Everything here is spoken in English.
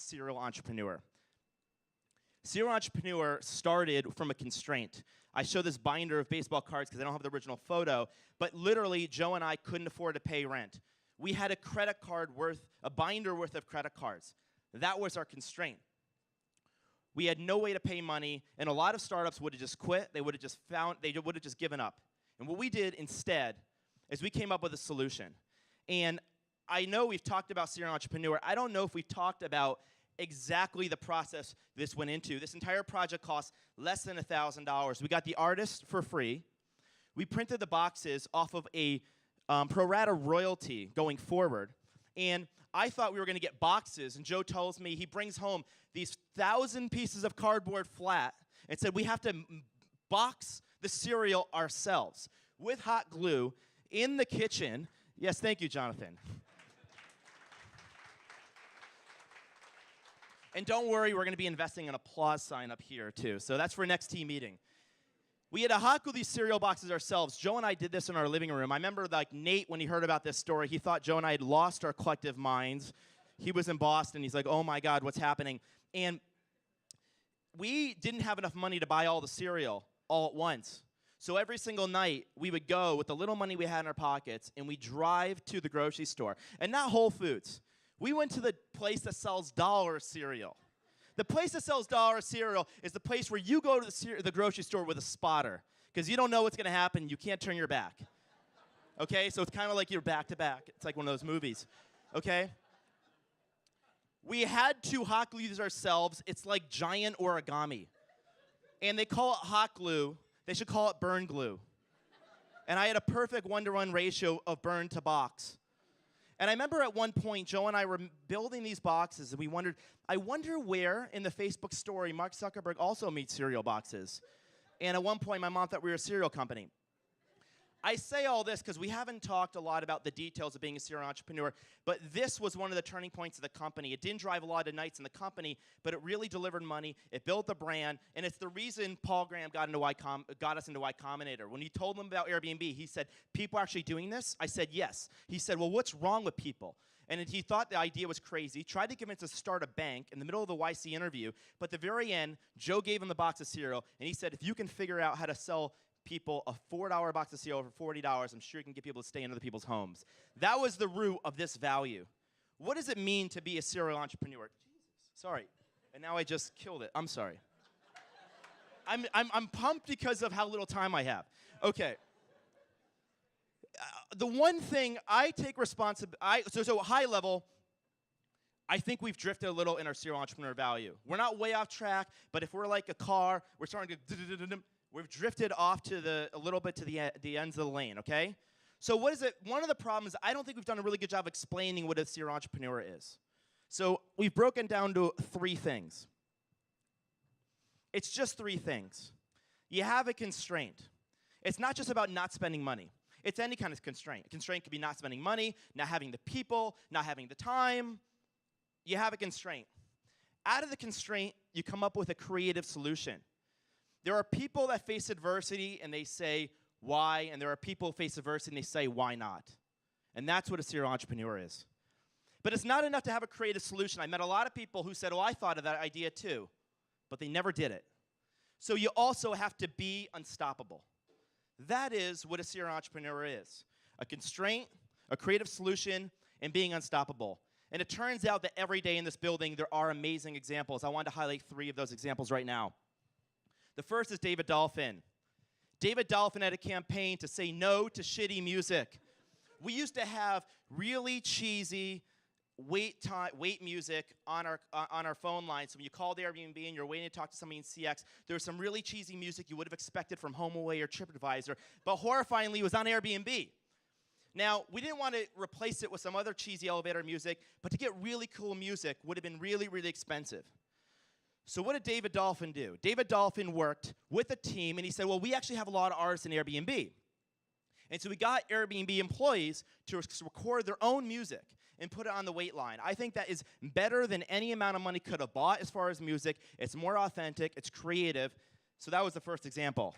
serial entrepreneur. Serial entrepreneur started from a constraint. I show this binder of baseball cards because I don't have the original photo, but literally Joe and I couldn't afford to pay rent. We had a binder worth of credit cards. That was our constraint. We had no way to pay money, and a lot of startups would have just quit. They would have just given up. And what we did instead is we came up with a solution. And I know we've talked about serial entrepreneur. I don't know if we've talked about exactly the process this went into. This entire project cost less than $1,000. We got the artist for free. We printed the boxes off of a pro rata royalty going forward. And I thought we were going to get boxes, and Joe tells me he brings home these 1,000 pieces of cardboard flat and said we have to box the cereal ourselves with hot glue in the kitchen. Yes, thank you, Jonathan. And don't worry, we're going to be investing an applause sign up here, too. So that's for next team meeting. We had to hot glue these cereal boxes ourselves. Joe and I did this in our living room. I remember Nate, when he heard about this story, he thought Joe and I had lost our collective minds. He was in Boston. He's like, oh, my God, what's happening? And we didn't have enough money to buy all the cereal all at once. So every single night, we would go with the little money we had in our pockets, and we'd drive to the grocery store. And not Whole Foods. We went to the place that sells dollar cereal. The place that sells dollar cereal is the place where you go to the grocery store with a spotter because you don't know what's going to happen. You can't turn your back. Okay? So it's kind of like you're back to back. It's like one of those movies. Okay? We had to hot glue these ourselves. It's like giant origami. And they call it hot glue. They should call it burn glue. And I had a perfect 1-to-1 ratio of burn to box. And I remember at one point, Joe and I were building these boxes, and we wondered, I wonder where in the Facebook story Mark Zuckerberg also meets cereal boxes. And at one point, my mom thought we were a cereal company. I say all this because we haven't talked a lot about the details of being a serial entrepreneur, but this was one of the turning points of the company. It didn't drive a lot of nights in the company, but it really delivered money. It built the brand, and it's the reason Paul Graham got us into Y Combinator. When he told them about Airbnb, he said, people are actually doing this? I said, yes. He said, well, what's wrong with people? And he thought the idea was crazy, tried to get him to start a bank in the middle of the YC interview, but at the very end, Joe gave him the box of cereal, and he said, if you can figure out how to sell people a $4 box of cereal for $40, I'm sure you can get people to stay in other people's homes. That was the root of this value. What does it mean to be a serial entrepreneur? Jesus, sorry. And now I just killed it. I'm sorry. I'm pumped because of how little time I have. Okay. The one thing I take responsibility, so high level, I think we've drifted a little in our serial entrepreneur value. We're not way off track, but if we're like a car, we're starting to we've drifted off to a little bit to the ends of the lane, okay? So what is it? One of the problems, I don't think we've done a really good job explaining what a serial entrepreneur is. So we've broken down to 3 things. It's just 3 things. You have a constraint. It's not just about not spending money. It's any kind of constraint. A constraint could be not spending money, not having the people, not having the time. You have a constraint. Out of the constraint, you come up with a creative solution. There are people that face adversity and they say, why? And there are people who face adversity and they say, why not? And that's what a serial entrepreneur is. But it's not enough to have a creative solution. I met a lot of people who said, oh, I thought of that idea too. But they never did it. So you also have to be unstoppable. That is what a serial entrepreneur is. A constraint, a creative solution, and being unstoppable. And it turns out that every day in this building there are amazing examples. I wanted to highlight 3 of those examples right now. The first is David Dolphin. David Dolphin had a campaign to say no to shitty music. We used to have really cheesy wait music on our phone line. So when you called Airbnb and you're waiting to talk to somebody in CX, there was some really cheesy music you would have expected from HomeAway or TripAdvisor, but horrifyingly it was on Airbnb. Now, we didn't want to replace it with some other cheesy elevator music, but to get really cool music would have been really, really expensive. So what did David Dolphin do? David Dolphin worked with a team, and he said, well, we actually have a lot of artists in Airbnb. And so we got Airbnb employees to record their own music and put it on the wait line. I think that is better than any amount of money could have bought as far as music. It's more authentic. It's creative. So that was the first example.